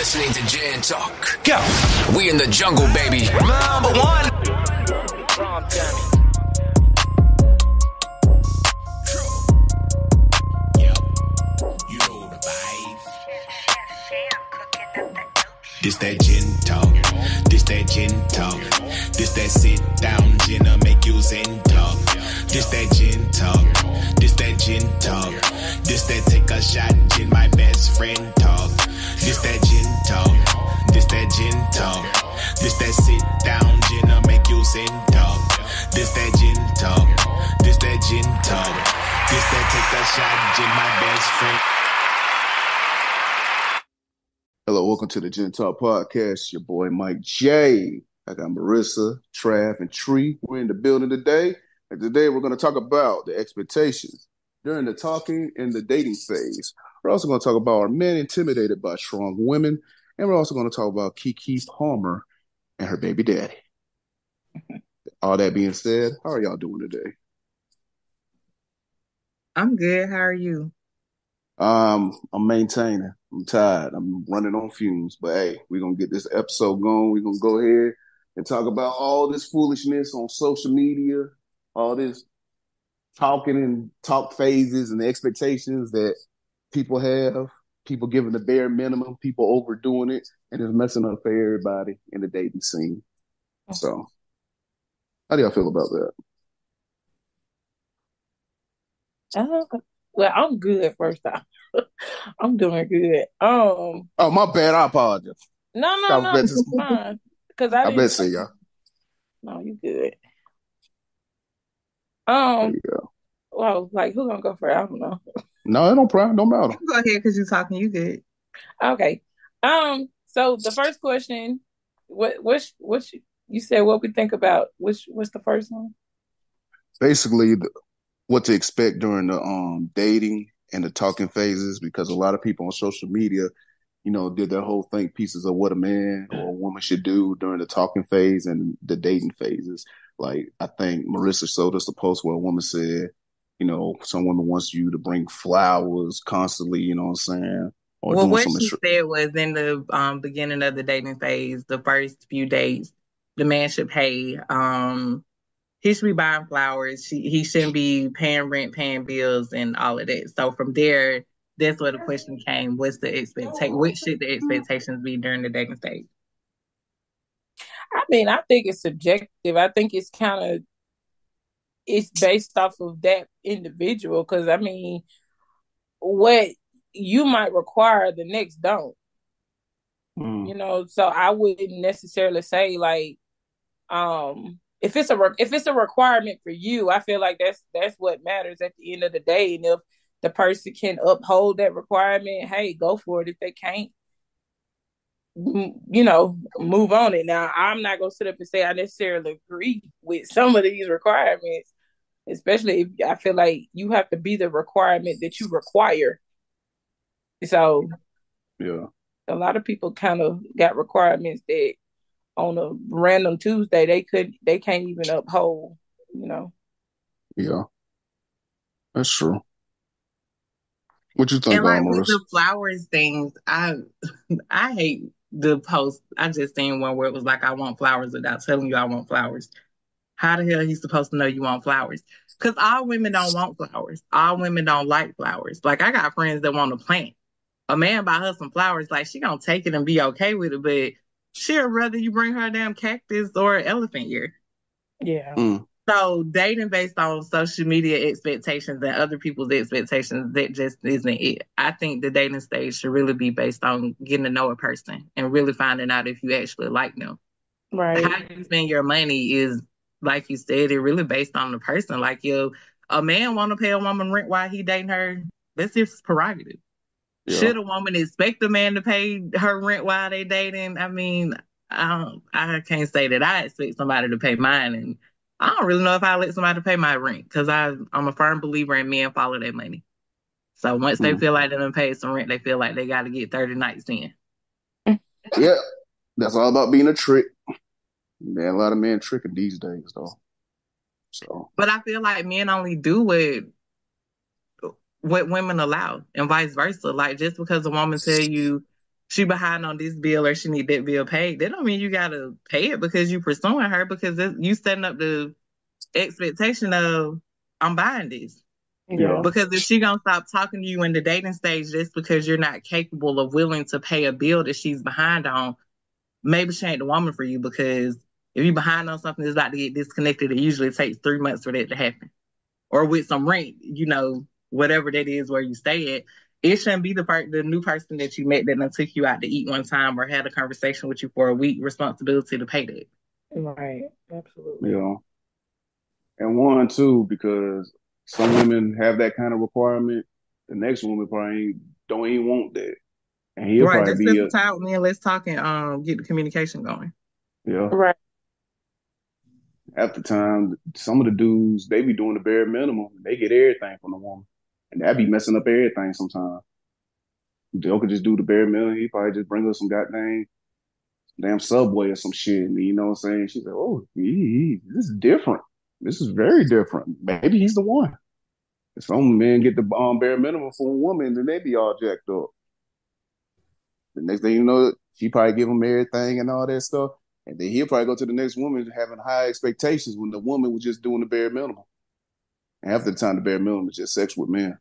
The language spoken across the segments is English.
listening to Jan Talk. Go. We in the jungle, baby. Number one. This that gin talk, this that gin talk, this that sit down gin'll make you zen talk. This that gin talk, this that gin talk, this that take a shot gin my best friend talk. This that gin talk, this that gin talk, this that sit down gin'll make you zen talk. This that gin talk, this that gin talk, this that take a shot gin my best friend. Hello, welcome to the Gen Talk Podcast. Your boy Mike J. I got Marissa, Trav, and Tree. We're in the building today. And today we're going to talk about the expectations during the talking and the dating phase. We're also going to talk about are men intimidated by strong women. And we're also going to talk about Keke Palmer and her baby daddy. All that being said, how are y'all doing today? I'm good. How are you? I'm maintaining. I'm tired. I'm running on fumes. But hey, we're going to get this episode going. We're going to go ahead and talk about all this foolishness on social media, all this talking and talk phases and the expectations that people have, people giving the bare minimum, people overdoing it, and it's messing up for everybody in the dating scene. So, how do y'all feel about that? Well, I'm good, first off. I'm doing good. Oh, my bad. I apologize. No, it's fine. Because I bet see y'all. No, you good. There you go. Well, like, who gonna go first? I don't know. No, no problem. Don't matter. Go ahead, because you're talking. You good. Okay. So the first question, what you said what we think about, what's the first one? Basically, what to expect during the dating and the talking phases, because a lot of people on social media, you know, did their whole think pieces of what a man or a woman should do during the talking phase and the dating phases. Like, I think Marissa showed us the post where a woman said, you know, some woman wants you to bring flowers constantly, you know what I'm saying? Or well, what she said was in the beginning of the dating phase, the first few dates, the man should pay. He should be buying flowers. He shouldn't be paying rent, paying bills, and all of that. So from there, that's where the question came: what's the expectation? What should the expectations be during the dating stage? I mean, I think it's subjective. I think it's based off of that individual. Because I mean, what you might require, the next don't. You know, so I wouldn't necessarily say like, if it's a requirement for you, I feel like that's what matters at the end of the day. And if the person can uphold that requirement, hey, go for it. If they can't, you know, move on it. Now, I'm not gonna sit up and say I necessarily agree with some of these requirements, especially if I feel like you have to be the requirement that you require. So, yeah, a lot of people kind of got requirements that on a random Tuesday they can't even uphold, you know. Yeah, that's true. What you think, and like Marissa? with the flowers things, I hate the post. I just seen one where it was like, I want flowers without telling you I want flowers. How the hell he's supposed to know you want flowers? Because all women don't want flowers. All women don't like flowers. Like, I got friends that want to plant. A man buy her some flowers, like, she gonna take it and be okay with it, but she'll rather you bring her a damn cactus or an elephant ear. Yeah. So dating based on social media expectations and other people's expectations, that just isn't it. I think the dating stage should really be based on getting to know a person and really finding out if you actually like them. Right. How you spend your money is, like you said, it really based on the person. Like, if a man want to pay a woman rent while he dating her, that's his prerogative. Yeah. Should a woman expect a man to pay her rent while they dating? I mean, I can't say that I expect somebody to pay mine, and I don't really know if I let somebody pay my rent, because I'm a firm believer in men follow their money. So once they feel like they done paid some rent, they feel like they got to get 30 nights in. Yeah, that's all about being a trick. Man, a lot of men tricking these days, though. So, but I feel like men only do what women allow, and vice versa. Like, just because a woman tell you she behind on this bill or she need that bill paid, that don't mean you gotta pay it because you pursuing her, because you setting up the expectation of, I'm buying this. Yeah. Because if she gonna stop talking to you in the dating stage just because you're not capable of willing to pay a bill that she's behind on, maybe she ain't the woman for you. Because if you behind on something that's about to get disconnected, it usually takes 3 months for that to happen. Or with some rent, whatever that is where you stay at. It shouldn't be the new person that you met that done took you out to eat one time or had a conversation with you for a week responsibility to pay that. Right. Absolutely. And one too, because some women have that kind of requirement. The next woman probably don't even want that, and he'll Right. probably That's be just the time with me, and let's talk and get the communication going. Right. At the time, some of the dudes, they be doing the bare minimum. They get everything from the woman, and that be messing up everything sometimes. They could just do the bare minimum. He probably just bring us some damn Subway or some shit. And you know what I'm saying? She's like, oh, this is different. This is very different. Maybe he's the one. If some men get the bare minimum for a woman, then they be all jacked up. The next thing you know, she probably give him everything and all that stuff. And then he'll probably go to the next woman having high expectations when the woman was just doing the bare minimum. And half the time, the bare minimum is just sex with men.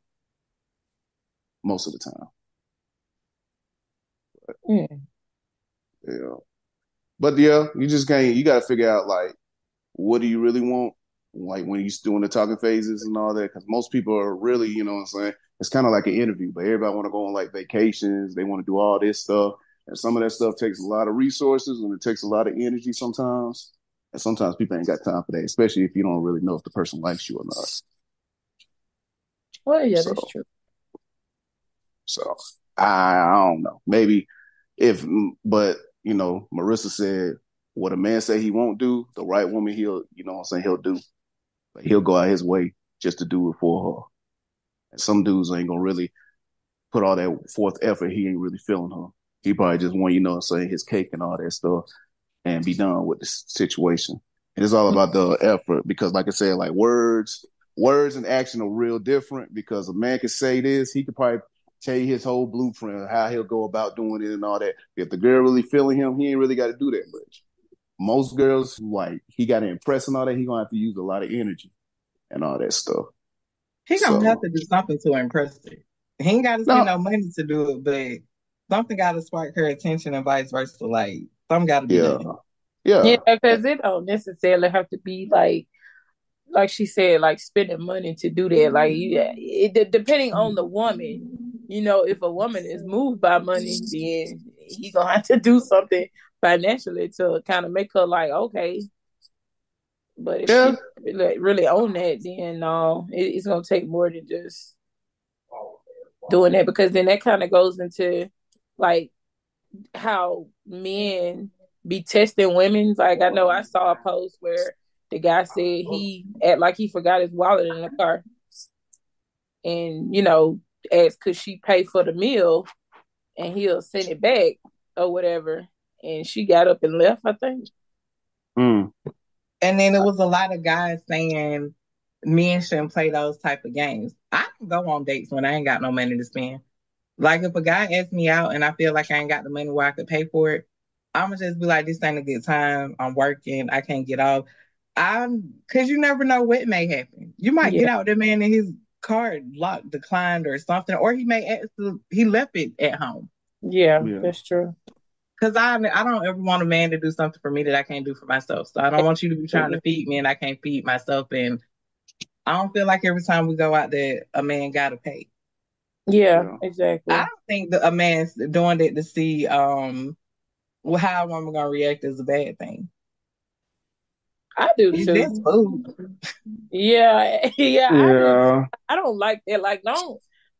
Most of the time. But, yeah. But yeah, you just can't, you got to figure out, like, what do you really want? Like when you're doing the talking phases and all that, because most people are really, you know what I'm saying? It's kind of like an interview, but everybody want to go on like vacations. They want to do all this stuff. And some of that stuff takes a lot of resources and it takes a lot of energy sometimes. And sometimes people ain't got time for that, especially if you don't really know if the person likes you or not. Well, yeah, that's true. So I don't know. Maybe but Marissa said what a man say he won't do, the right woman he'll do. Like he'll go out his way just to do it for her. And some dudes ain't gonna really put all that forth effort. He ain't really feeling her. He probably just want, his cake and all that stuff and be done with the situation. And it's all about the effort because, like I said, like words and action are real different because a man can say this, he could probably tell you his whole blueprint of how he'll go about doing it and all that. If the girl really feeling him, he ain't really got to do that much. Most girls, like, he got to impress and all that, he gonna have to use a lot of energy and all that stuff. He gonna have to do something to impress her. He ain't got to spend no money to do it, but something got to spark her attention and vice versa. Like, something got to be done. Yeah, because it don't necessarily have to be like she said, like spending money to do that. Like, depending on the woman, if a woman is moved by money, then he gonna have to do something financially to kind of make her like, okay. But if she really own that, then no, it's gonna take more than just doing that, because then that kind of goes into like how men be testing women. Like I know I saw a post where the guy said he act like he forgot his wallet in the car, and asked could she pay for the meal, and he'll send it back or whatever. And she got up and left, I think. And then it was a lot of guys saying men shouldn't play those type of games. I don't go on dates when I ain't got no money to spend. Like if a guy asks me out and I feel like I ain't got the money where I could pay for it, I'm gonna just be like, this ain't a good time. I'm working. I can't get off. Cause you never know what may happen. You might get out there, man, and his card locked, declined or something, or he may he left it at home. Yeah, that's true. Cause I don't ever want a man to do something for me that I can't do for myself. So I don't want you to be trying to feed me and I can't feed myself. And I don't feel like every time we go out there, a man gotta pay. Yeah, exactly. I don't think that a man's doing it to see how a woman gonna react is a bad thing. I do too. That's food. Yeah. I don't like that. Like,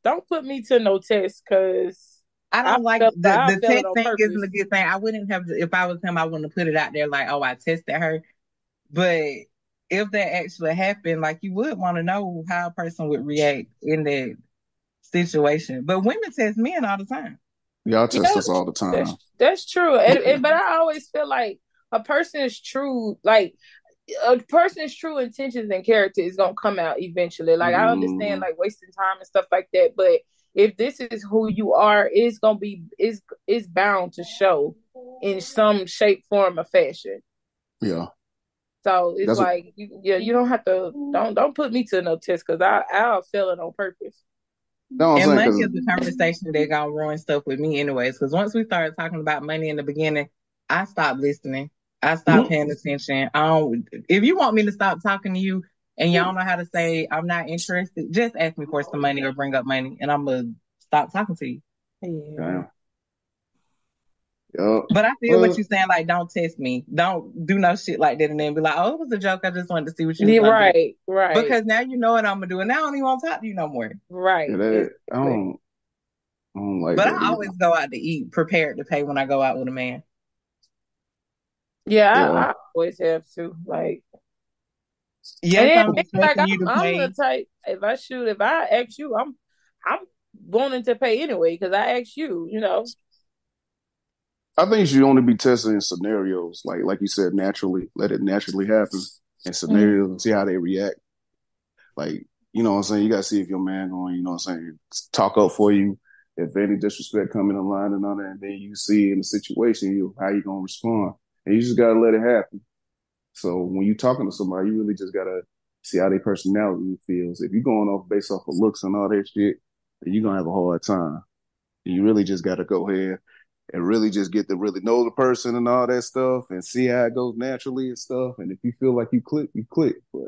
don't put me to no test, because I don't like the test thing isn't a good thing. I wouldn't have, if I was him, I wouldn't have put it out there like, oh, I tested her. But if that actually happened, like, you would want to know how a person would react in that situation. But women test men all the time. Y'all test us all the time. That's true. But I always feel like a person's true intentions and character is gonna come out eventually. Like I understand like wasting time and stuff like that, but if this is who you are, it's bound to show in some shape, form, or fashion. Yeah. So it's like, you don't have to, don't put me to no test, because I'll fail it on purpose. No, and money is a conversation that gonna ruin stuff with me anyways. Because once we started talking about money in the beginning, I stopped listening. I stopped paying attention. If you want me to stop talking to you and y'all know how to say I'm not interested, just ask me for some money or bring up money, and I'm gonna stop talking to you. Yeah. But I feel what you're saying. Like, don't test me. Don't do no shit like that, and then be like, "Oh, it was a joke. I just wanted to see what you was gonna do." Right. Because now you know what I'm gonna do, and now I don't even want to talk to you no more. Right. Yeah, I don't like but that. I either. always go out to eat prepared to pay when I go out with a man. Yeah, I always have to. Like, yes, I'm expecting you to I'm pay. the type. If I ask you, I'm wanting to pay anyway because I asked you. You know. I think you should only be testing in scenarios, like you said, naturally. Let it naturally happen in scenarios and see how they react. Like, you know what I'm saying? You got to see if your man going, you know what I'm saying, talk up for you. If any disrespect coming in line and all that, and then you see in the situation, how you going to respond. And you just got to let it happen. So when you're talking to somebody, you really just got to see how their personality feels. If you're going off based off of looks and all that shit, then you're going to have a hard time. You really just got to go ahead and really just get to really know the person and all that stuff and see how it goes naturally and stuff. And if you feel like you click, you click. But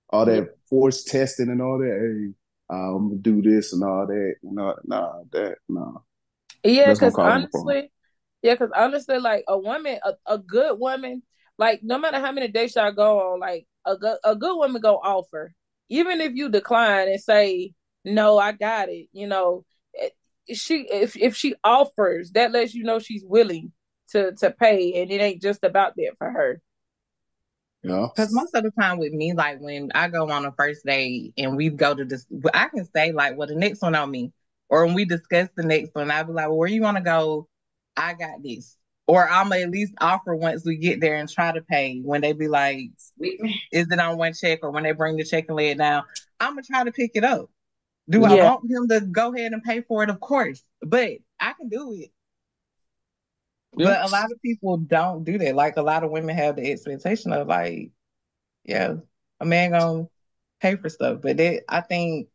all that forced testing and all that, hey, I'm gonna do this and all that. Nah. Yeah, because honestly, like a woman, a good woman, like no matter how many dates y'all go on, like a good woman go offer, even if you decline and say no, I got it. You know, if she offers, that lets you know she's willing to pay, and it ain't just about that for her. Yeah. Because most of the time with me, like when I go on a first date and we go to this, I can say like, well, the next one on me. Or when we discuss the next one, I'll be like, well, where you want to go? I got this. Or I'm going to at least offer once we get there and try to pay. When they be like, is it on one check? Or when they bring the check and lay it down, I'm going to try to pick it up. Do I want him to go ahead and pay for it? Of course. But I can do it. But a lot of people don't do that. Like a lot of women have the expectation of like, yeah, a man gonna pay for stuff. But I think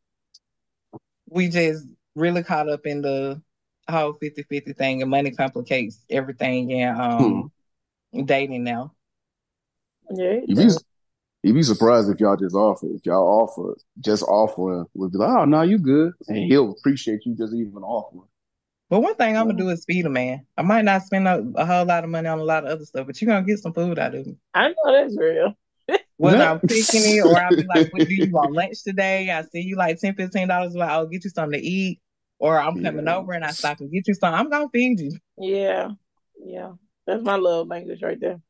we just really caught up in the whole 50-50 thing, and money complicates everything in dating now. Yeah, you'd be surprised if y'all just offer. If y'all offer, would be like, oh no, you good, and he'll appreciate you just even offering. But one thing I'm gonna do is feed a man. I might not spend a whole lot of money on a lot of other stuff, but you're gonna get some food out of me. I know that's real. Whether I'm picking it or I'll be like, what do you want lunch today? I see you like $10, $15, like, I'll get you something to eat. Or I'm coming over and I stop and get you something. I'm gonna feed you. Yeah. That's my love language right there.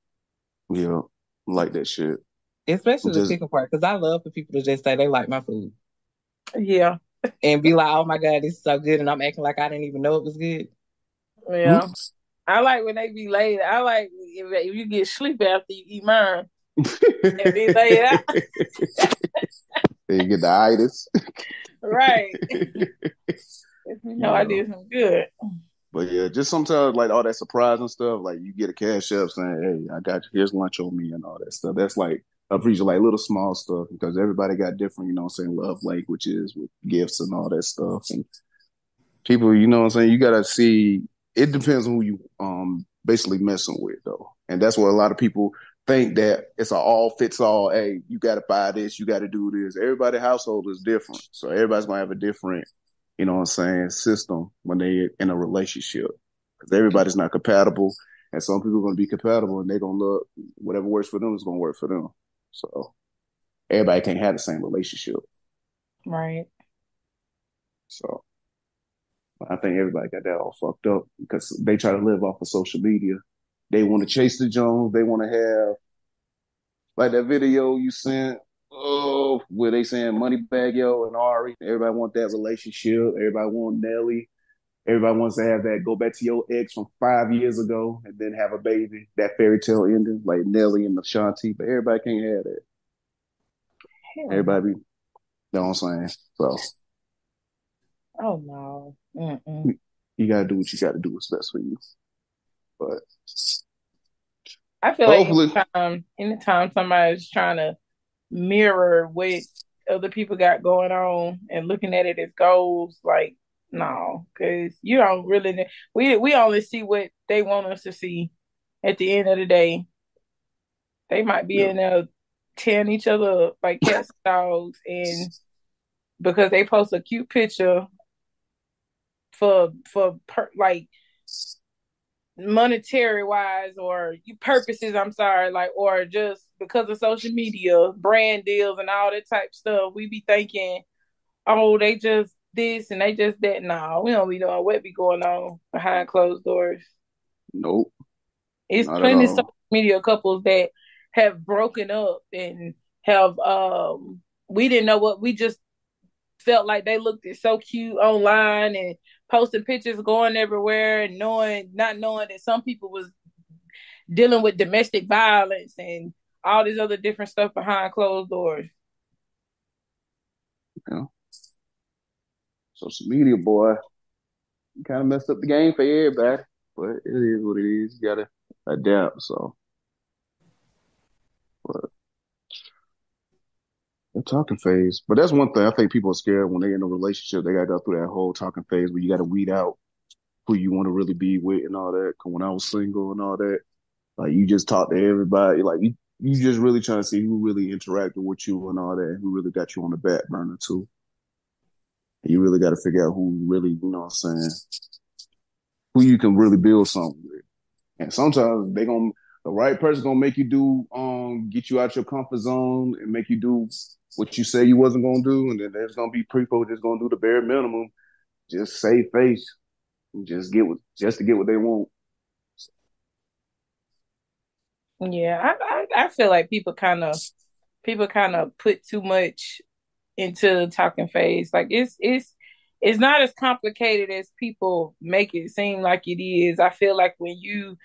Yeah, like that shit. Especially the picking part, because I love for people to just say they like my food. Yeah. And be like, oh my God, this is so good. And I'm acting like I didn't even know it was good. Yeah. I like when they be laid. I like if you get sleep after you eat mine. And be laid out. Then you get the itis. Right. I did some good. But yeah, just sometimes like all that surprise and stuff, like you get a cash up saying, hey, I got you, here's lunch on me and all that stuff. That's like I appreciate like little small stuff because everybody got different, you know what I'm saying, love languages with gifts and all that stuff. And people, you know what I'm saying, you gotta see it depends on who you basically messing with though. And that's what a lot of people think that it's an all fits all, hey, you gotta buy this, you gotta do this. Everybody's household is different. So everybody's gonna have a different, you know what I'm saying, system when they in a relationship. Because everybody's not compatible. And some people are going to be compatible and they're going to look, whatever works for them is going to work for them. So everybody can't have the same relationship. Right. So I think everybody got that all fucked up because they try to live off of social media. They want to chase the Jones. They want to have, like that video you sent, where they saying Moneybag Yo and Ari. Everybody want that relationship. Everybody want Nelly. Everybody wants to have that go back to your ex from 5 years ago and then have a baby. That fairy tale ending, like Nelly and Ashanti. But everybody can't have that. Everybody, you know what I'm saying? So Oh no. You gotta do what you gotta do what's best for you. But I feel like hopefully, anytime somebody's trying to mirror what other people got going on and looking at it as goals, like no, because you don't really. We only see what they want us to see. At the end of the day, they might be yeah, in there tearing each other up like cats and dogs, and because they post a cute picture like monetary wise or purposes, I'm sorry, like, or just because of social media, brand deals and all that type stuff, we be thinking, oh, they just this and they just that. No, we don't be knowing what be going on behind closed doors. nope, It's not at plenty of social all. media couples that have broken up and have we didn't know what we just felt like they looked so cute online and posting pictures going everywhere and not knowing that some people was dealing with domestic violence and all these other different stuff behind closed doors. Yeah. Social media, boy, kind of messed up the game for everybody. But it is what it is. You gotta adapt. So, but the talking phase. But that's one thing I think people are scared when they're in a relationship. They gotta go through that whole talking phase where you gotta weed out who you want to really be with and all that. 'Cause when I was single and all that, like you just talk to everybody. Like you just really trying to see who really interacted with you and all that, and who really got you on the back burner too. And you really got to figure out who really, you know what I'm saying, who you can really build something with. And sometimes the right person gonna make you do get you out your comfort zone and make you do what you say you wasn't gonna do, and then there's gonna be people just gonna do the bare minimum, just save face, and just to get what they want. Yeah, I feel like people kind of put too much into the talking phase. Like it's not as complicated as people make it seem like it is. I feel like when you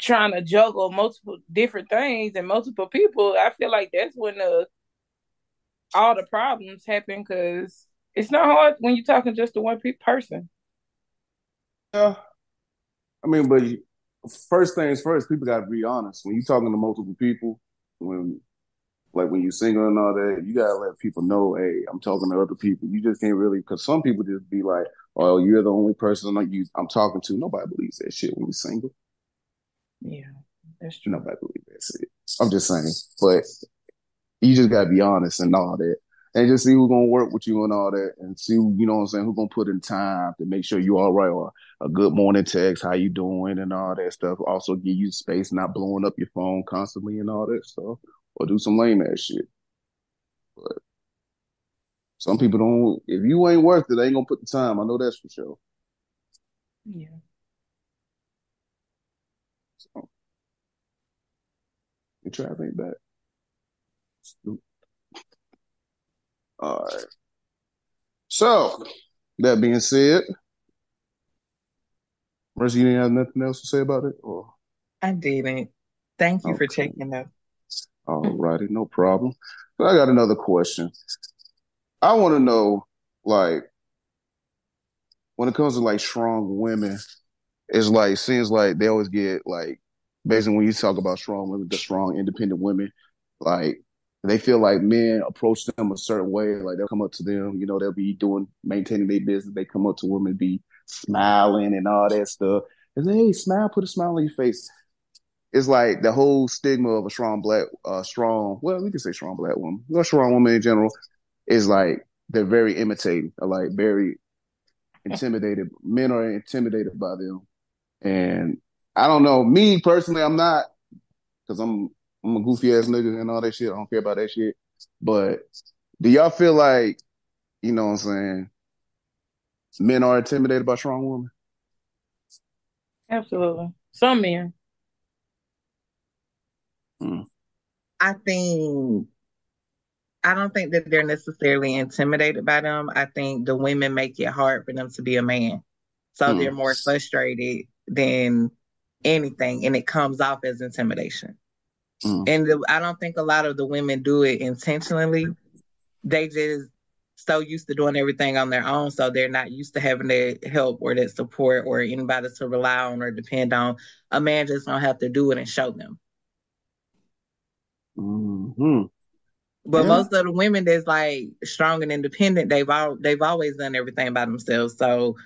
trying to juggle multiple different things and multiple people, I feel like that's when all the problems happen because it's not hard when you're talking just to one person. Yeah, I mean, but first things first, people got to be honest. When you talking to multiple people, when when you single and all that, you gotta let people know, hey, I'm talking to other people. You just can't really, because some people just be like, oh, you're the only person I'm talking to. Nobody believes that shit when you're single. Yeah, that's true. Nobody believes that shit. I'm just saying, but you just gotta be honest and all that, and just see who's gonna work with you and all that, and see you know what I'm saying, who's gonna put in time to make sure you all right, or a good morning text, how you doing, and all that stuff. Also, give you space, not blowing up your phone constantly and all that stuff, or do some lame ass shit. But some people don't. If you ain't worth it, they ain't gonna put the time. I know that's for sure. Yeah. So, your Trav ain't back. All right. So that being said, Mercy, you didn't have nothing else to say about it, or I didn't. Thank you for okay. checking up. All righty, no problem. So I got another question. I want to know, like, when it comes to like strong women, it's like seems like they always get like basically when you talk about strong women, the strong independent women, like they feel like men approach them a certain way. Like they'll come up to them, you know, they'll be maintaining their business. They come up to women, be smiling and all that stuff. And say, hey, smile, put a smile on your face. It's like the whole stigma of a well, we can say strong black woman, a strong woman in general, is like they're very imitating, or like very intimidated. Men are intimidated by them. And I don't know, me personally, I'm not, because I'm a goofy ass nigga and all that shit. I don't care about that shit. But do y'all feel like, you know what I'm saying, men are intimidated by strong women? Absolutely. Some men. Mm, I think I don't think that they're necessarily intimidated by them. I think the women make it hard for them to be a man. So they're mm, more frustrated than anything, and it comes off as intimidation. mm, And I don't think a lot of the women do it intentionally. They just so used to doing everything on their own, so they're not used to having that help or that support or anybody to rely on or depend on. A man just don't have to do it and show them. Mm-hmm. But most of the women that's like strong and independent, they've always done everything by themselves. So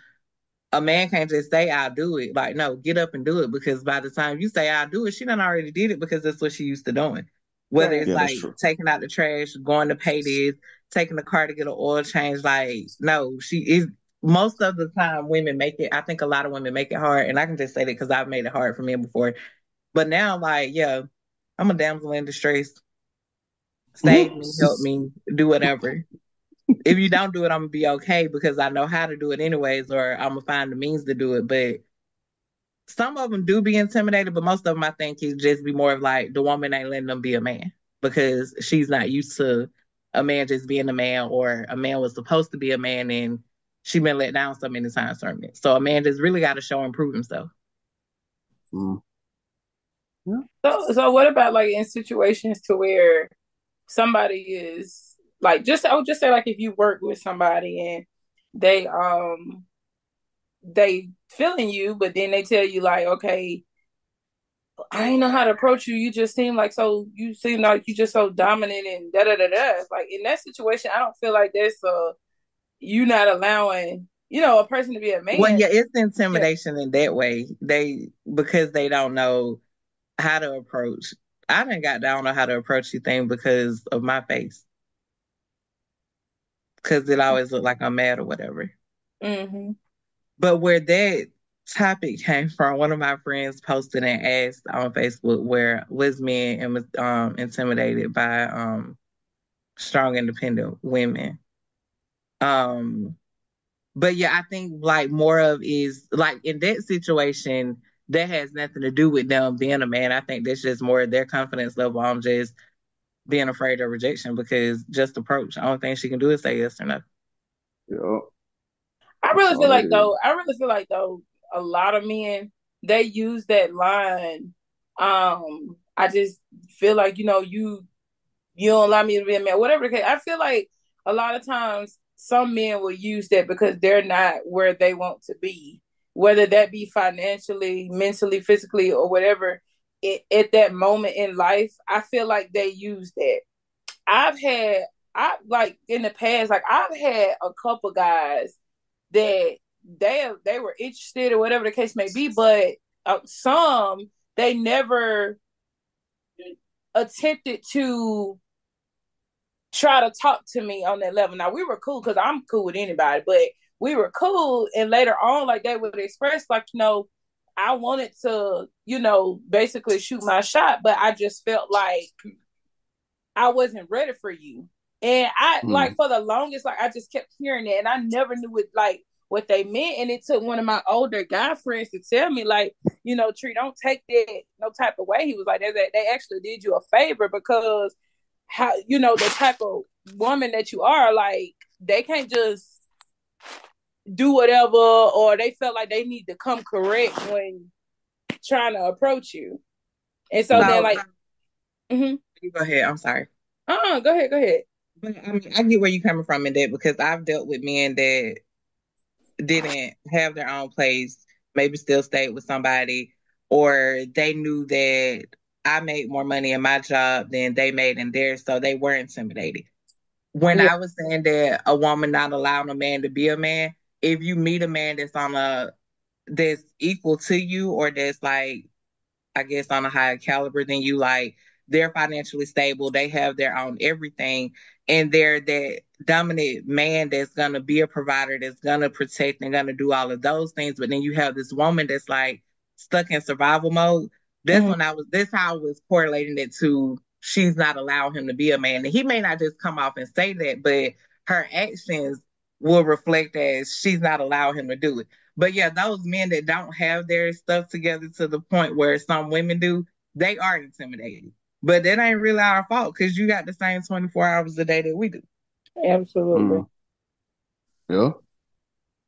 a man can't just say I'll do it. Like, no, get up and do it, because by the time you say I'll do it, she done already did it, because that's what she used to doing. Whether it's like taking out the trash, going to pay this, taking the car to get an oil change, like, no, she is. Most of the time women make it. I think a lot of women make it hard, and I can just say that because I've made it hard for men before. But now, like, yeah, I'm a damsel in distress. Save me, help me, do whatever. If you don't do it, I'm gonna be okay, because I know how to do it anyways, or I'm gonna find the means to do it. But some of them do be intimidated, but most of them, I think, is just be more of like the woman ain't letting them be a man, because she's not used to a man just being a man, or a man was supposed to be a man and she been let down so many times from it. So a man just really got to show and prove himself. Mm. Yeah. So what about like in situations to where somebody is like, I would just say like if you work with somebody and they feeling you, but then they tell you like, okay, I ain't know how to approach you. You just seem like you seem like you just so dominant and da da da da. Like in that situation, I don't feel like that's you not allowing, a person to be a man. Well, yeah, it's intimidation in that way. Because they don't know how to approach. I done got down on how to approach you thing because of my face. Because it always look like I'm mad or whatever. Mm-hmm. But where that topic came from, one of my friends posted and asked on Facebook where was men and was intimidated by strong, independent women. But yeah, I think like more of is like in that situation, that has nothing to do with them being a man. I think that's just more of their confidence level. I'm just being afraid of rejection, because just approach. The only thing she can do is say yes or no. Yeah. I really feel like though a lot of men, they use that line. I just feel like, you don't allow me to be a man, whatever the case. I feel like a lot of times some men will use that because they're not where they want to be, whether that be financially, mentally, physically, or whatever. At that moment in life, I feel like they use that. I like in the past, like I've had a couple guys that they were interested or whatever the case may be, but some they never attempted to try to talk to me on that level. Now we were cool because I'm cool with anybody, but we were cool, and later on, like they would express like, I wanted to, basically shoot my shot, but I just felt like I wasn't ready for you. And I like for the longest, like I just kept hearing that, and I never knew what they meant. And it took one of my older guy friends to tell me, like, Tree, don't take that no type of way. He was like, they actually did you a favor, because how the type of woman that you are, like they can't just do whatever, or they felt like they need to come correct when trying to approach you. And so then like, you go ahead. I'm sorry. Go ahead. But I mean, I get where you're coming from in that, because I've dealt with men that didn't have their own place, maybe still stayed with somebody, or they knew that I made more money in my job than they made in theirs, so they were intimidated. When I was saying that a woman not allowing a man to be a man, if you meet a man that's equal to you, or that's like, I guess, on a higher caliber than you, like they're financially stable, they have their own everything, and they're that dominant man that's gonna be a provider, that's gonna protect and gonna do all of those things. But then you have this woman that's like stuck in survival mode. That's how I was correlating it to she's not allowing him to be a man. And he may not just come off and say that, but her actions will reflect as she's not allowing him to do it. But yeah, those men that don't have their stuff together to the point where some women do, they are intimidated. But that ain't really our fault, because you got the same 24 hours a day that we do. Absolutely. Yeah.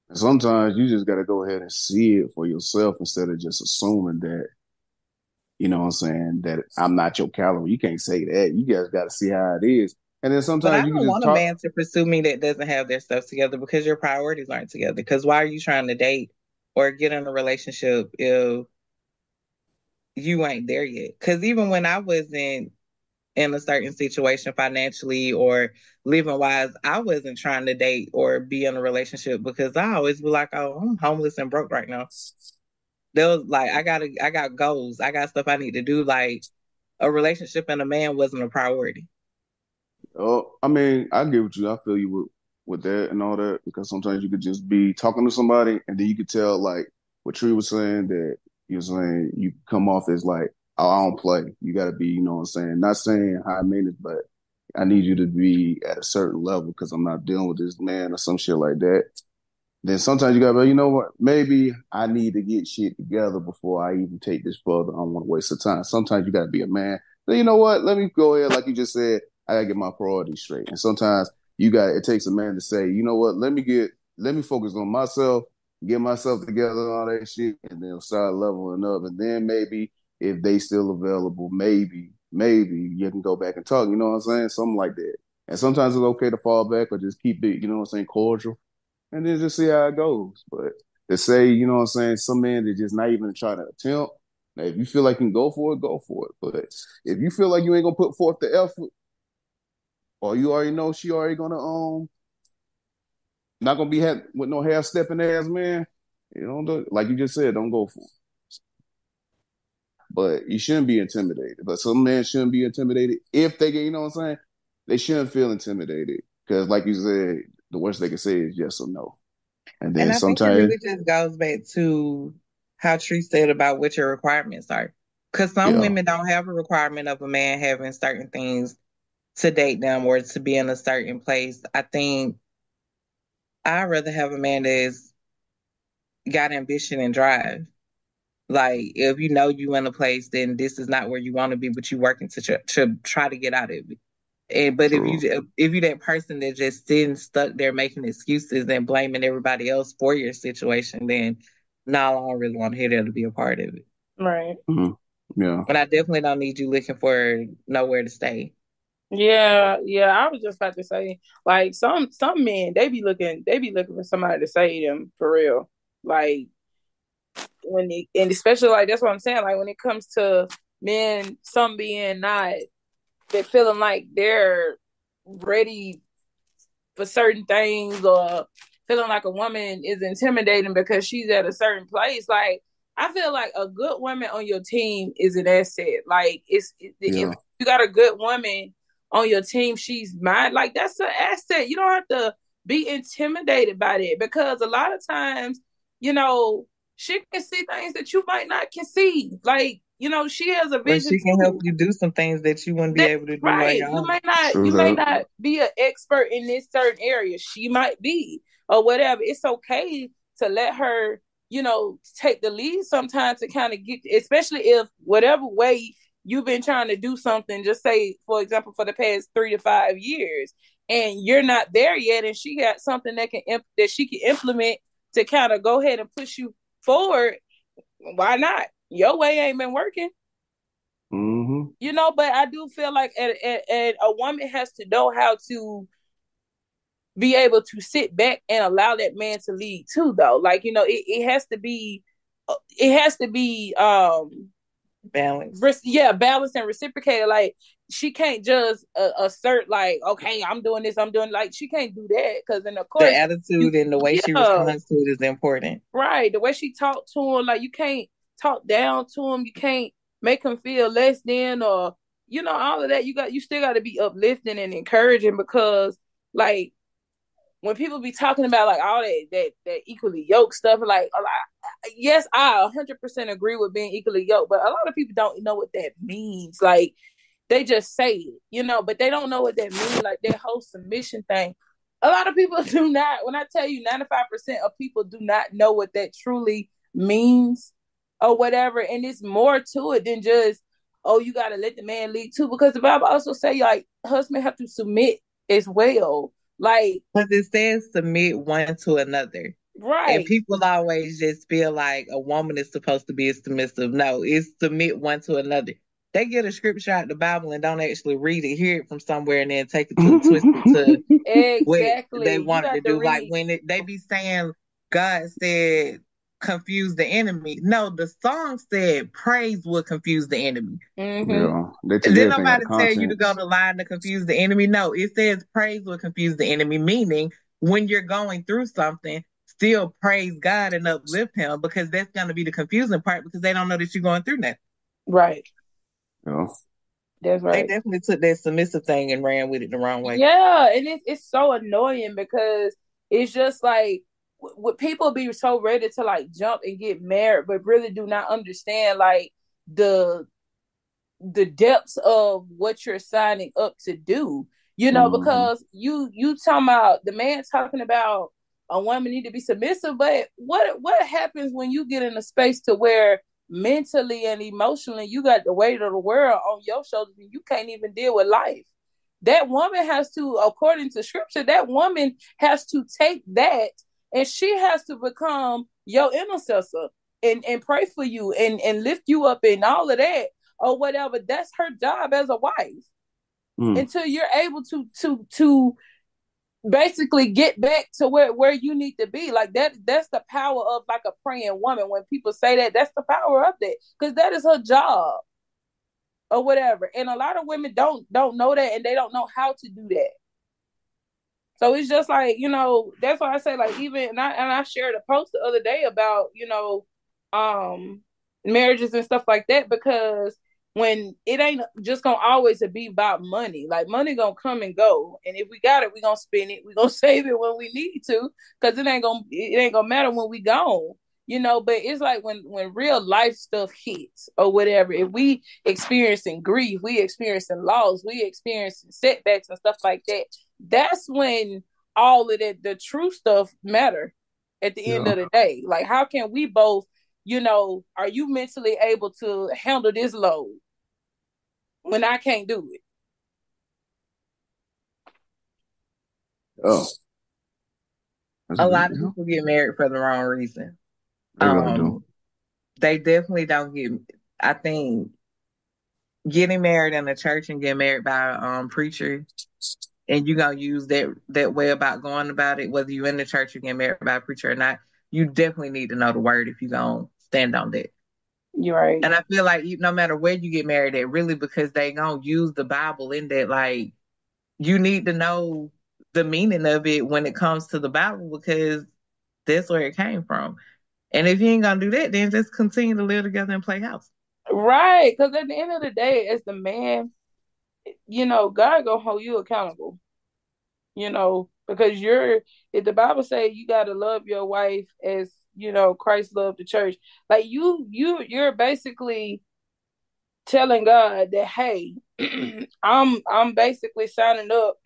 And sometimes you just got to go ahead and see it for yourself instead of just assuming that, you know what I'm saying, that I'm not your caliber. You can't say that. You guys got to see how it is. And then But I sometimes you can don't just want a talk. man to pursue me that doesn't have their stuff together because your priorities aren't together. Because why are you trying to date or get in a relationship if you ain't there yet? Because even when I wasn't in a certain situation financially or living wise, I wasn't trying to date or be in a relationship because I always be like, oh, I'm homeless and broke right now. There was like I got goals. I got stuff I need to do. Like a relationship and a man wasn't a priority. Oh, I mean, I get with you. I feel you with that and all that because sometimes you could just be talking to somebody and then you could tell like what Tree was saying that you're saying you come off as like, oh, I don't play. You got to be, you know what I'm saying? Not saying high maintenance, but I need you to be at a certain level because I'm not dealing with this man or some shit like that. Then sometimes you gotta be, you know what? Maybe I need to get shit together before I even take this further. I don't want to waste the time. Sometimes you gotta be a man. So you know what? Let me go ahead, like you just said. I gotta get my priorities straight. And sometimes it takes a man to say, you know what? Let me focus on myself, get myself together, and all that shit, and then start leveling up. And then maybe if they still available, maybe you can go back and talk. You know what I'm saying? Something like that. And sometimes it's okay to fall back or just keep it, you know what I'm saying, cordial and then just see how it goes. But to say, you know what I'm saying, some men that just not even try to attempt. Now, if you feel like you can go for it, go for it. But if you feel like you ain't gonna put forth the effort, or you already know she already gonna not gonna be with no half stepping ass man, you know, like you just said, don't go for it. But you shouldn't be intimidated. But some men shouldn't be intimidated if they get, you know what I'm saying, they shouldn't feel intimidated because, like you said, the worst they can say is yes or no. And And then I think it sometimes, really just goes back to how Tree said about what your requirements are. Because some yeah, women don't have a requirement of a man having certain things to date them or to be in a certain place. I think I'd rather have a man that's got ambition and drive. Like if you know you in a place, then this is not where you want to be, but you working to try to get out of it. And but true. if you that person that just sitting stuck there making excuses and blaming everybody else for your situation, then no, I don't really want to hear that to be a part of it. Right. Mm-hmm. Yeah. And I definitely don't need you looking for nowhere to stay. Yeah, yeah. I was just about to say, like some men, they be looking for somebody to save them for real. Like and especially like that's what I'm saying. Like when it comes to men, some being not, they're feeling like they're ready for certain things or feeling like a woman is intimidating because she's at a certain place. Like I feel like a good woman on your team is an asset. Like if Yeah. you got a good woman on your team, she's mine. Like that's an asset. You don't have to be intimidated by that because a lot of times, you know, she can see things that you might not can see. Like she has a Or vision she can help too. you do some things that you wouldn't be That's able to do on right. your own. True You may that. not be an expert in this certain area. She might be or whatever. It's okay to let her, take the lead sometimes to kind of get, especially if whatever way you've been trying to do something, just say, for example, for the past 3 to 5 years, and you're not there yet, and she got something that she can implement to kind of go ahead and push you forward. Why not? Your way ain't been working. Mm-hmm. But I do feel like a woman has to know how to be able to sit back and allow that man to lead too, though. Like, it has to be Balance. balanced and reciprocated. Like she can't just assert like, okay, I'm doing this, I'm doing, like, she can't do that because then of The course attitude and the way she yeah, responds to it is important. right, the way she talked to him, like you can't talk down to him, you can't make him feel less than, or all of that. You still got to be uplifting and encouraging because like when people be talking about like all that equally yoked stuff, like a lot, yes, I 100% agree with being equally yoked, but a lot of people don't know what that means. Like they just say it, but they don't know what that means. Like that whole submission thing. A lot of people do not. When I tell you, 95% of people do not know what that truly means or whatever. And it's more to it than just, oh, you got to let the man lead too. Because the Bible also say like husband have to submit as well. Like, Because it says submit one to another. And right. people always just feel like a woman is supposed to be submissive. No, it's submit one to another. They get a scripture out the Bible and don't actually read it, hear it from somewhere, and then take it to twist it to what they Exactly. You wanted got to to do. Like read. when they be saying God said confuse the enemy. No, the song said praise will confuse the enemy. Yeah, they took Did everything out nobody of tell you to go context. to line to confuse the enemy? No, it says praise will confuse the enemy, meaning when you're going through something, still praise God and uplift him, because that's going to be the confusing part, because they don't know that you're going through that. Right. Yeah. That's They right. definitely took that submissive thing and ran with it the wrong way. Yeah, and it's so annoying because it's just like would people be so ready to like jump and get married, but really do not understand like the the depths of what you're signing up to do. You know, because you talking about the man talking about a woman need to be submissive, but what happens when you get in a space to where mentally and emotionally you got the weight of the world on your shoulders and you can't even deal with life? That woman has to, according to scripture, that woman has to take that and she has to become your intercessor and pray for you and lift you up and all of that or whatever. That's her job as a wife. Until you're able to basically get back to where you need to be. Like that's the power of like a praying woman. When people say that, that's the power of that. Because that is her job or whatever. And a lot of women don't know that and they don't know how to do that. So it's just like, you know, that's why I say like even and I shared a post the other day about, you know, marriages and stuff like that, because when it ain't just gonna always be about money. Like money gonna come and go. And if we got it, we gonna spend it. We gonna save it when we need to, because it ain't gonna matter when we gone. You know, but it's like when real life stuff hits or whatever, if we experiencing grief, we experiencing loss, we experiencing setbacks and stuff like that, that's when all of that the true stuff matter at the end of the day. Like how can we both, you know, are you mentally able to handle this load when I can't do it? Oh. A lot of people get married for the wrong reason. They really do. They definitely don't get. I think getting married in a church and getting married by a preacher, and you gonna use that way about going about it, whether you're in the church or getting married by a preacher or not, you definitely need to know the word if you gonna stand on that. You're right. And I feel like no matter where you get married at, really, because they gonna use the Bible in that, like you need to know the meaning of it when it comes to the Bible, because that's where it came from. And if you ain't gonna do that, then just continue to live together and play house. Right. Because at the end of the day, as the man, you know, God gonna hold you accountable. You know, because if the Bible say you gotta love your wife as, you know, Christ loved the church, like you're basically telling God that, hey, I'm basically signing up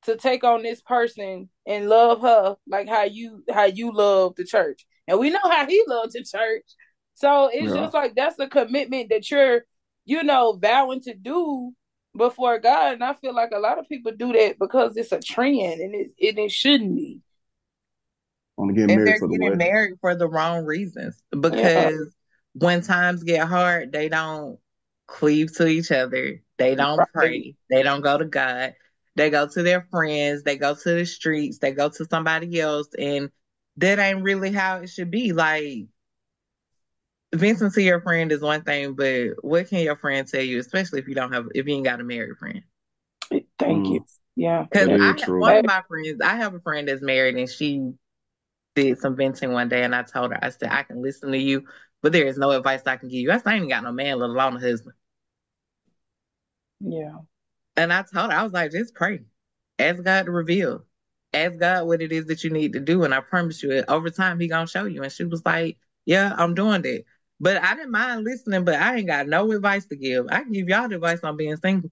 to take on this person and love her like how you love the church. And we know how he loves the church. So it's just like that's a commitment that you're, you know, vowing to do before God. And I feel like a lot of people do that because it's a trend and it shouldn't be. Want to get And married they're for the getting wedding. married for the wrong reasons, Yeah. because when times get hard, they don't cleave to each other. They don't Right. pray. They don't go to God. They go to their friends. They go to the streets. They go to somebody else. And that ain't really how it should be. Like, venting to your friend is one thing, but what can your friend tell you, especially if you ain't got a married friend? Thank you. Yeah. Because That is I have true. one of my friends, I have a friend that's married, and she did some venting one day, and I told her, I said, I can listen to you, but there is no advice I can give you. I said, I ain't got no man, let alone a husband. Yeah. And I told her, I was like, just pray. Ask God to reveal. Ask God what it is that you need to do. And I promise you, over time, he gonna show you. And she was like, yeah, I'm doing that. But I didn't mind listening, but I ain't got no advice to give. I can give y'all the advice on being single.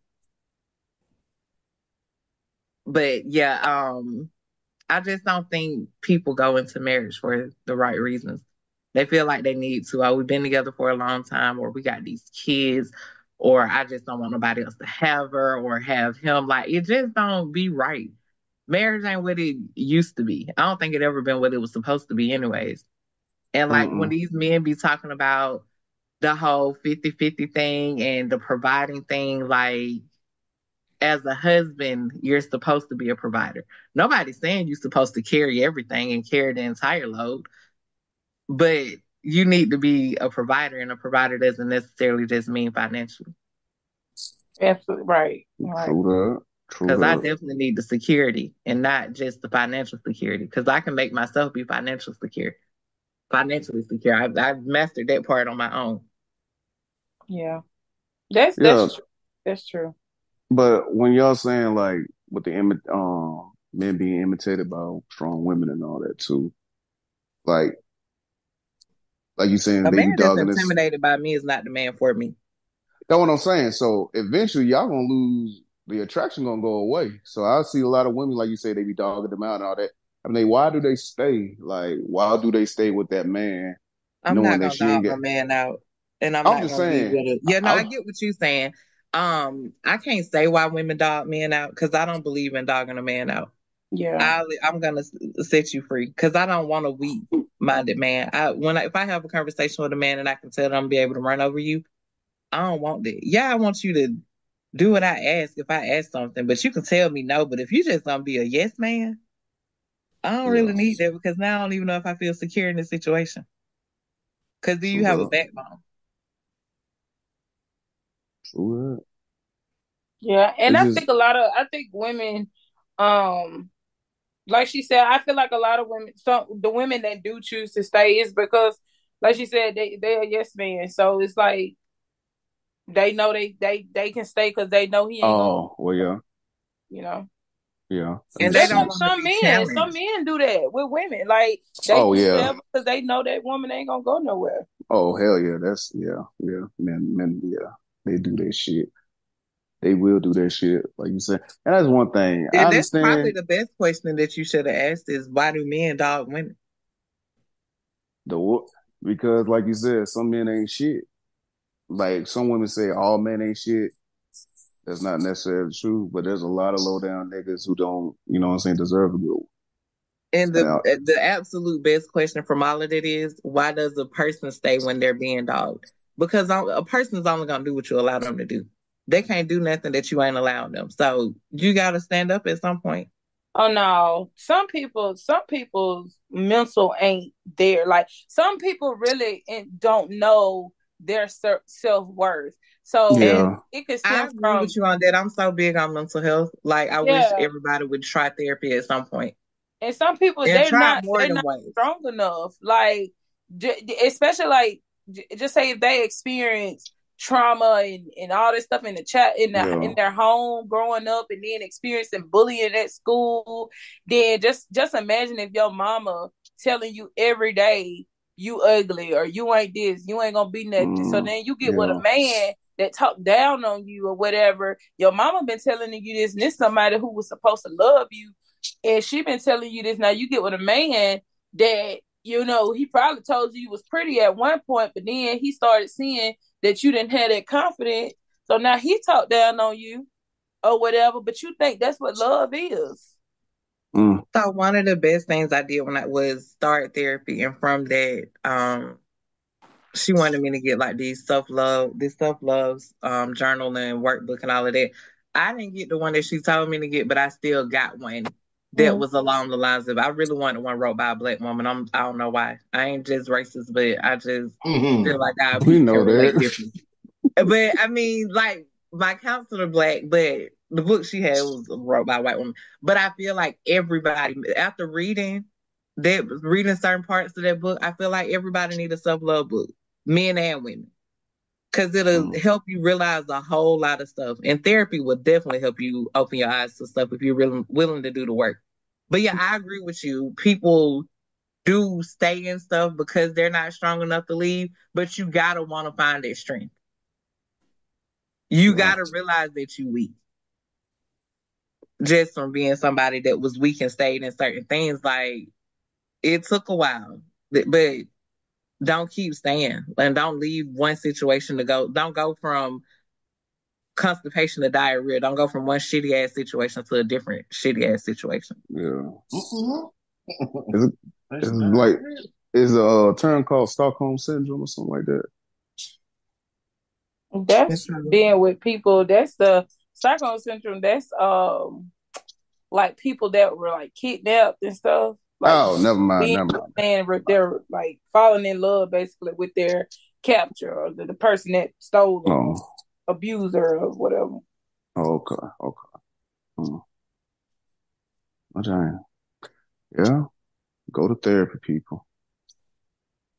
But yeah, I just don't think people go into marriage for the right reasons. They feel like they need to. Oh, we've been together for a long time, or we got these kids, or I just don't want nobody else to have her or have him. Like, it just don't be right. Marriage ain't what it used to be. I don't think it ever been what it was supposed to be, anyways. And like when these men be talking about the whole 50-50 thing and the providing thing, like as a husband, you're supposed to be a provider. Nobody's saying you're supposed to carry everything and carry the entire load, but you need to be a provider, and a provider doesn't necessarily just mean financially. Absolutely right. True that. Because I definitely need the security and not just the financial security. Because I can make myself be financially secure. I've mastered that part on my own. Yeah, that's true. That's true. But when y'all saying like with the men being imitated by strong women and all that too, like you saying a they be man that's dogging this. Intimidated by me is not the man for me. That's what I'm saying. So eventually y'all gonna lose the attraction, gonna go away. So I see a lot of women, like you say, they be dogging them out and all that. I mean, why do they stay? Like, why do they stay with that man? I'm not gonna dog a man out, and I'm not gonna be with it. Yeah, no, I get what you're saying. I can't say why women dog men out because I don't believe in dogging a man out. Yeah, I'm gonna set you free because I don't want a weak-minded man. If I have a conversation with a man and I can tell them I'm be able to run over you, I don't want that. Yeah, I want you to do what I ask if I ask something, but you can tell me no. But if you just gonna be a yes man, I don't really need that because now I don't even know if I feel secure in this situation. Because do you have a backbone? True. Yeah, and I think women, like she said, I feel like a lot of women, the women that do choose to stay is because, like she said, they're a yes man. So it's like they know they can stay because they know he ain't gonna. Oh, well, yeah. You know. Yeah. And they don't want to be challenged. Some men do that with women. Like they do whatever because they know that woman ain't gonna go nowhere. Oh hell yeah, men, yeah, they do that shit. They will do that shit, like you said. And that's one thing. And that's probably the best question that you should have asked is why do men dog women? Because like you said, some men ain't shit. Like some women say all men ain't shit. That's not necessarily true, but there's a lot of low down niggas who don't, you know what I'm saying, deserve a good one. And the absolute best question from all of it is why does a person stay when they're being dogged? Because a person's only gonna do what you allow them to do. They can't do nothing that you ain't allowing them. So you gotta stand up at some point. Oh no, some people's mental ain't there. Like some people really don't know their self-worth. So it could stem I agree with you on that. I'm so big on mental health. Like I wish everybody would try therapy at some point. And some people they're not strong enough. Like especially like just say if they experience trauma and all this stuff in their home growing up and then experiencing bullying at school, then just imagine if your mama telling you every day you ugly or you ain't this, you ain't gonna be nothing. So then you get with a man that talk down on you or whatever. Your mama been telling you this, and this somebody who was supposed to love you, and she been telling you this. Now you get with a man that, you know, he probably told you was pretty at one point, but then he started seeing that you didn't have that confidence. So now he talked down on you or whatever, but you think that's what love is. So one of the best things I did when I was start therapy, and from that, she wanted me to get like this self-love journaling workbook and all of that. I didn't get the one that she told me to get, but I still got one that was along the lines of I really wanted one wrote by a Black woman. I don't know why. I ain't just racist, but I just feel like I can relate differently. But I mean, like my counselor Black, but the book she had was wrote by a white woman. But I feel like everybody after reading certain parts of that book, I feel like everybody needs a self-love book, men and women, because it'll help you realize a whole lot of stuff. And therapy will definitely help you open your eyes to stuff if you're really willing to do the work. But yeah, I agree with you. People do stay in stuff because they're not strong enough to leave, but you gotta want to find that strength. You gotta realize that you weak. Just from being somebody that was weak and stayed in certain things, like it took a while, but don't keep staying and don't leave one situation to go. Don't go from constipation to diarrhea. Don't go from one shitty ass situation to a different shitty ass situation. Yeah. It's like, is a term called Stockholm syndrome or something like that? That's being with people. That's the Stockholm syndrome. That's like people that were like kidnapped and stuff. Like, oh, never mind. And they're like falling in love basically with their capture or the person that stole them, abuser or whatever. Okay. Okay. Yeah. Go to therapy, people.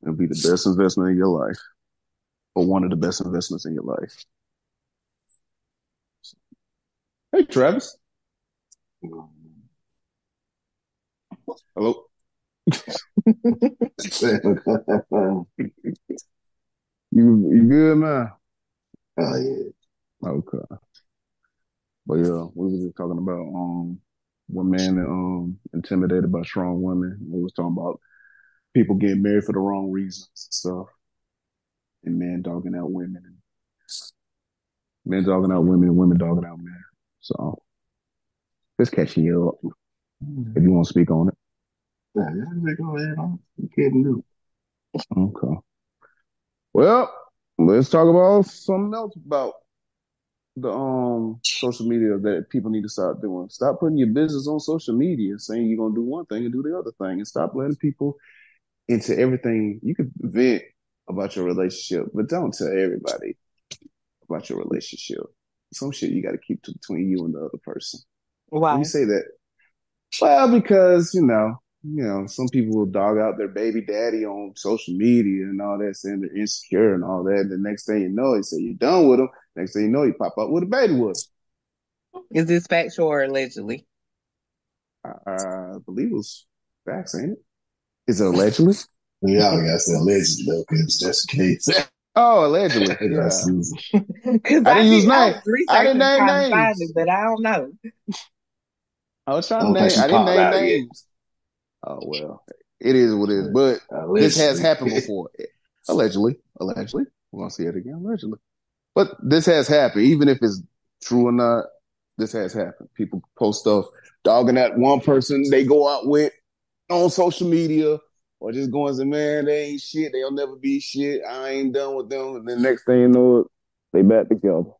It'll be the best investment in your life, or one of the best investments in your life. Hey, Travis. Hello. you good, man? Oh yeah. Okay. But yeah, we were just talking about one man intimidated by strong women. We was talking about people getting married for the wrong reasons and stuff, and men dogging out women, and men dogging out women, and women dogging out men. So just catching you up if you want to speak on it. Yeah, go ahead. You can't do. Okay. Well, let's talk about something else about the social media that people need to stop doing. Stop putting your business on social media, saying you're gonna do one thing and do the other thing, and stop letting people into everything. You could vent about your relationship, but don't tell everybody about your relationship. Some shit you got to keep between you and the other person. Why? When you say that, well, because you know, some people will dog out their baby daddy on social media and all that, saying they're insecure and all that. The next thing you know, they say you're done with them. Next thing you know, you pop up with a baby with them. Is this factual or allegedly? I believe it was facts, ain't it? Is it allegedly? Yeah, I gotta say allegedly though, because that's the case. Oh, allegedly. Yeah. Because I didn't use names. I didn't name names. Find it, but I don't know. I was trying to name. I didn't name names. Yet. Oh well, it is what it is. But this has happened before. Allegedly. We're gonna see it again. Allegedly. But this has happened, even if it's true or not. This has happened. People post stuff dogging at one person they go out with on social media, or just going and say, man, they ain't shit. They'll never be shit. I ain't done with them. And then next thing you know it, they back together.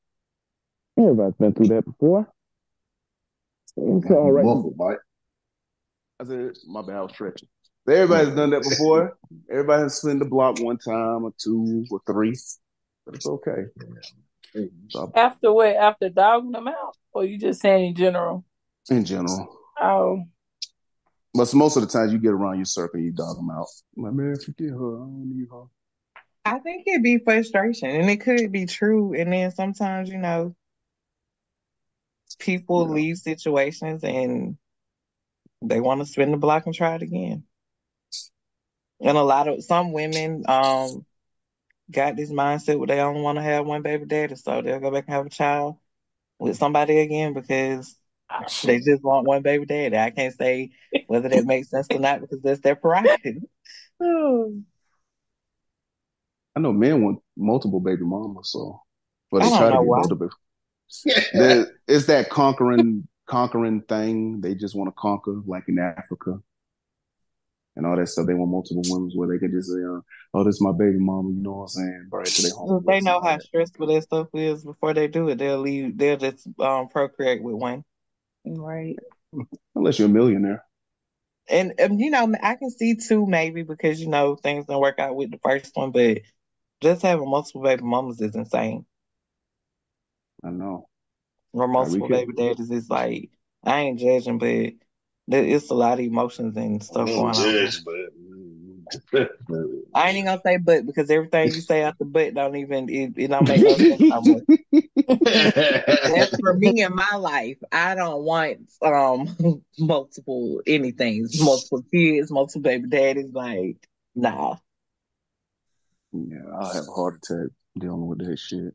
Everybody's been through that before. It's all right. I said, my bad, I was stretching. Everybody's done that before. Everybody has spent the block one time or two or three. But it's okay. So, after what? After dogging them out? Or you just saying in general? In general. Oh. But most of the times you get around your circle and you dog them out. My man, forget her. I don't need her. I think it'd be frustration, and it could be true. And then sometimes, people leave situations and they want to spin the block and try it again. And some women got this mindset where they only want to have one baby daddy, so they'll go back and have a child with somebody again because they just want one baby daddy. I can't say whether that makes sense or not because that's their prerogative. I know men want multiple baby mamas, so but they try to get why. multiple. It's that conquering thing. They just want to conquer, like in Africa and all that stuff. They want multiple women where they can just say, "Oh, this is my baby mama." You know what I'm saying? Right to their home. They know how stressful that stuff is before they do it. They'll leave. They'll just procreate with one. Right. Unless you're a millionaire. And I can see two maybe because things don't work out with the first one, but just having multiple baby mamas is insane. I know. Or multiple baby daddies is like, I ain't judging, but it's a lot of emotions and stuff going on. I ain't even gonna say but because everything you say after but don't even it don't make no sense no more. That's for me in my life. I don't want multiple anything, multiple kids, multiple baby daddies. Like, nah. Yeah, I'll have a heart attack dealing with that shit.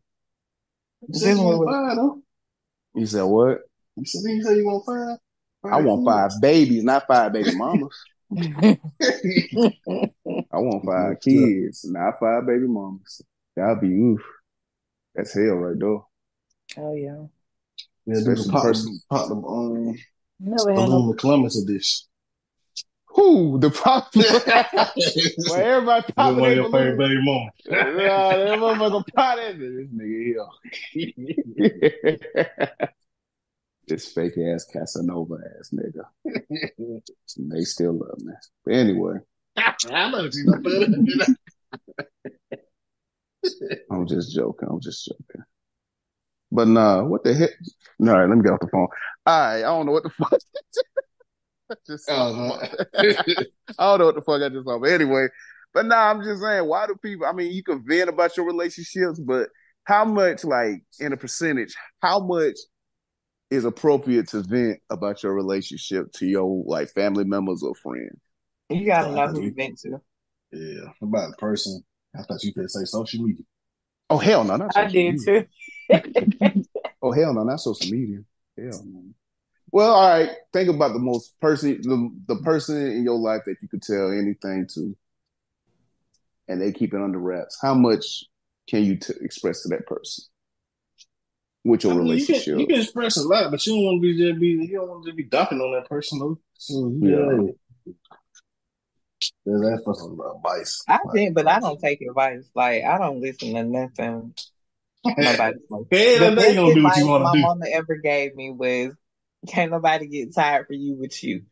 You said what? You said you want five? I want 5 babies, not 5 baby mamas. I want 5 kids, not 5 baby mamas. That'd be oof. That's hell right there. Oh yeah. Yeah, especially the person pop the balloon Columbus edition. Who? The problem? Well, everybody One popping of their your favorite balloon. baby mama. Nah, that motherfucker popping. This nigga here. This fake ass Casanova ass nigga. They still love me. But anyway. I know what you know better. I'm just joking. But nah, what the heck? All right, let me get off the phone. All right, I don't know what the fuck. I don't know what the fuck I just saw. But anyway, but nah, I'm just saying, why do people, I mean, you can vent about your relationships, but how much, like, in a percentage, how much is appropriate to vent about your relationship to your, like, family members or friends? You gotta know who you vent to. Yeah, about the person. I thought you could say social media. Oh, hell no, not social media. I did too. Oh, hell no, not social media. Hell no. Well, all right. Think about the person in your life that you could tell anything to, and they keep it under wraps. How much can you express to that person with your relationship? You can express a lot, but you don't want to be dumping on that person though. So that's for some advice. I think, but I don't take advice. Like I don't listen to nothing. Nobody. The best gonna do what advice you want my to do. mama ever gave me was, "Can't nobody get tired for you with you."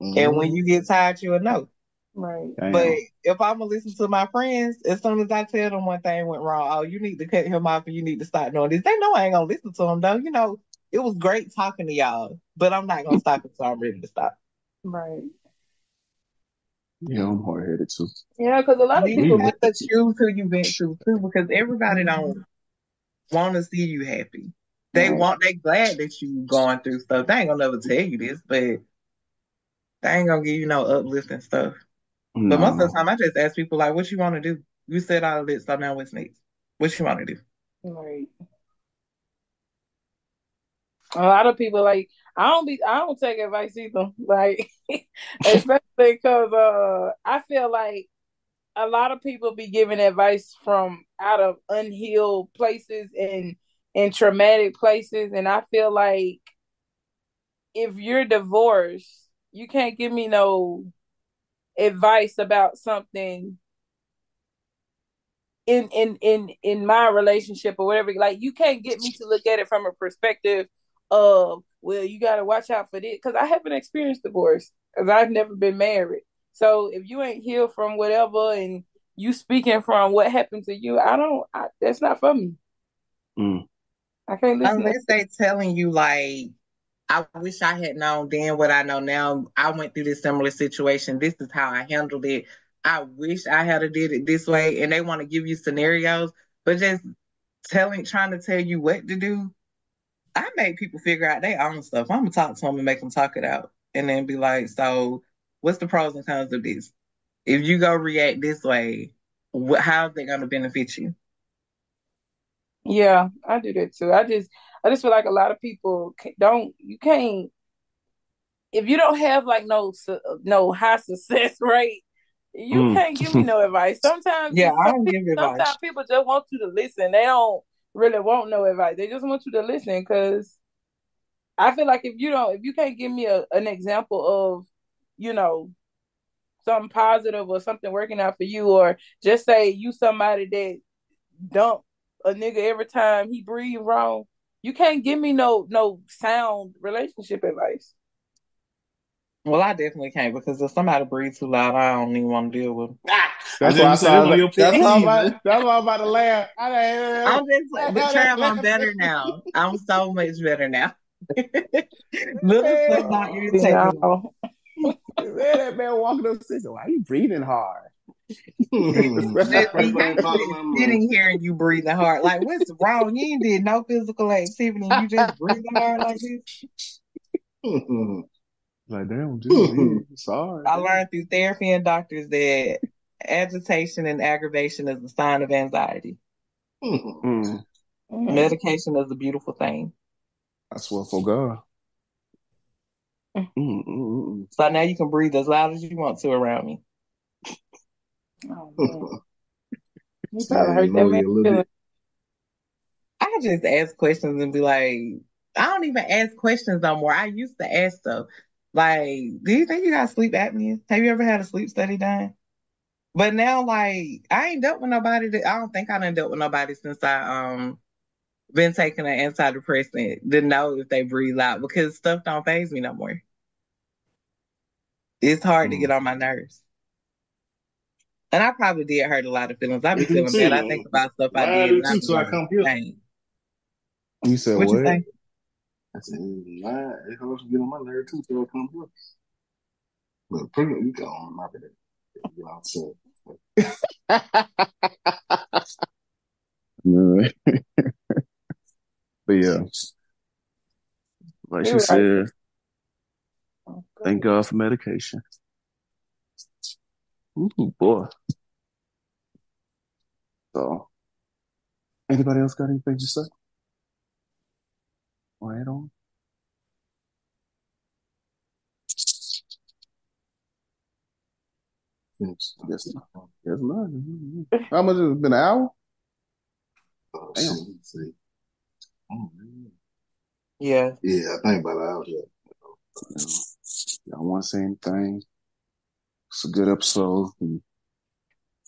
Mm-hmm. And when you get tired, you'll know. Right. Damn. But if I'm gonna listen to my friends, as soon as I tell them one thing went wrong, oh, you need to cut him off and you need to stop doing this. They know I ain't gonna listen to them though. You know, it was great talking to y'all, but I'm not gonna stop until I'm ready to stop. Right. Yeah, I'm hard headed too. Yeah, because a lot of people have to choose who you vent to too, because everybody don't want to see you happy. They glad that you going through stuff. They ain't gonna never tell you this, but they ain't gonna give you no uplifting stuff. No. But most of the time, I just ask people like, "What you want to do?" You said all of this, so now what's next? What you want to do? Right. A lot of people like I don't take advice either. Like especially because I feel like a lot of people be giving advice from out of unhealed places and traumatic places, and I feel like if you're divorced, you can't give me no advice about something in my relationship or whatever. Like you can't get me to look at it from a perspective of, well, you got to watch out for this, because I haven't experienced divorce because I've never been married. So if you ain't healed from whatever and you speaking from what happened to you, that's not for me. I can't listen. Unless they telling you like, I wish I had known then what I know now. I went through this similar situation. This is how I handled it. I wish I had did it this way. And they want to give you scenarios, but just trying to tell you what to do. I make people figure out their own stuff. I'm gonna talk to them and make them talk it out, and then be like, "So, what's the pros and cons of this? If you go react this way, how's it gonna benefit you?" Yeah, I do that too. I just feel like a lot of people you can't, if you don't have like no high success rate, you can't give me no advice. Sometimes I don't give advice. Sometimes people just want you to listen. They don't really want no advice. They just want you to listen, because I feel like if you can't give me an example of, something positive or something working out for you, or just say you somebody that dump a nigga every time he breathe wrong, you can't give me no sound relationship advice. Well, I definitely can't, because if somebody breathes too loud, I don't even want to deal with them. That's why I'm about to laugh. But Trav, I'm better now. I'm so much better now. Little stuff not irritating. That man walking up sitting, why are you breathing hard? Sitting here and you breathing hard. Like, what's wrong? You ain't did no physical activity and you just breathing hard like this? Like, damn, dude, sorry. I learned through therapy and doctors that agitation and aggravation is a sign of anxiety. Medication is a beautiful thing. I swear for God. So now you can breathe as loud as you want to around me. Oh, man. You probably hurt that man feeling. I just ask questions and be like, I don't even ask questions no more. I used to ask stuff. Like, do you think you got sleep apnea? Have you ever had a sleep study done? But now, like, I ain't dealt with nobody I don't think I done dealt with nobody since I been taking an antidepressant to know if they breathe out because stuff don't faze me no more. It's hard to get on my nerves. And I probably did hurt a lot of feelings. I be feeling bad. I think about stuff I Mine did do and I too, be so I like, come here. dang. You said What what? you say? I said, mine, it helps get on my nerve too, so I come here. But pregnant, you go on my bed. You know, so. But yeah, like she said, thank God for medication. Ooh, boy. So, anybody else got anything to say? Right on. Guess not. How much has it been? An hour? Oh, damn. See. Oh, Yeah. Yeah, I think about an hour. Y'all want to say anything? It's a good episode. We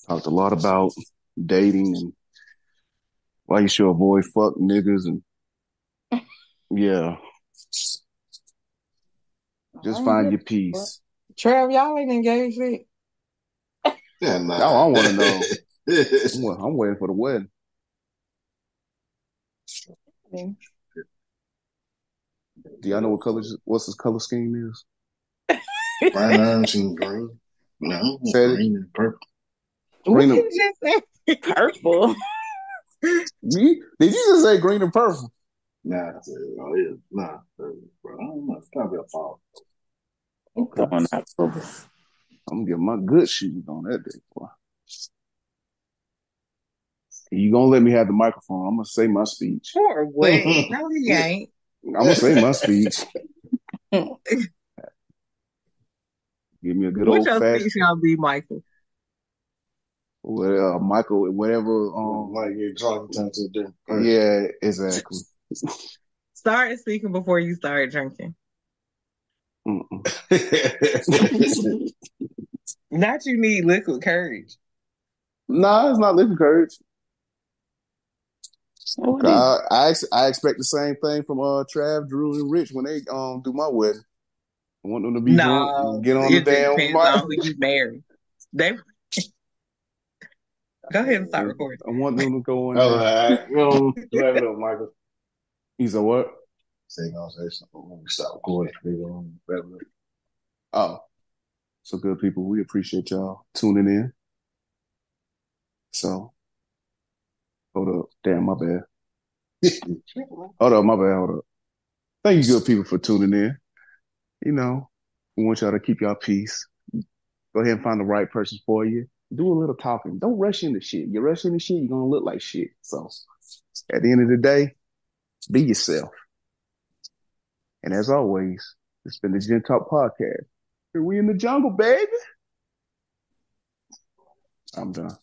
talked a lot about dating and why you should avoid fuck niggas and yeah. Just find your peace. Trav, y'all ain't engaged yet? Yeah, nah. I want to know. I'm waiting for the wedding. Do y'all know what's his color scheme is? Brown, orange, and green. No, green and purple. Green what did you just say? Purple. Did you just say green and purple? Nah, I said, oh yeah, nah, bro. I don't know. It's probably a fall. Okay. I'm gonna get my good shoes on that day, boy. You gonna let me have the microphone? I'm gonna say my speech. Or what? No, he ain't. I'm gonna say my speech. Give me a good old fashioned. What's your speech gonna be, Michael? Well, Michael, whatever. Like get drunk and turn to a different person. Yeah, exactly. Start speaking before you start drinking. Not you need liquid courage. No, it's not liquid courage. I expect the same thing from Trav, Drew, and Rich when they do my wedding. I want them to be drunk and get on the damn mic. Depends on who you marry. They go ahead and start recording. I want them to go in there. All right. Let it up, Michael. He said what? Say gonna say something when we stop recording. Oh. So good people, we appreciate y'all tuning in. So hold up. Damn, my bad. Hold up. Thank you, good people, for tuning in. You know, we want y'all to keep y'all peace. Go ahead and find the right person for you. Do a little talking. Don't rush into shit. You rush into shit, you're gonna look like shit. So at the end of the day, be yourself. And as always, it's been the Gen Talk Podcast. Here we in the jungle, baby. I'm done.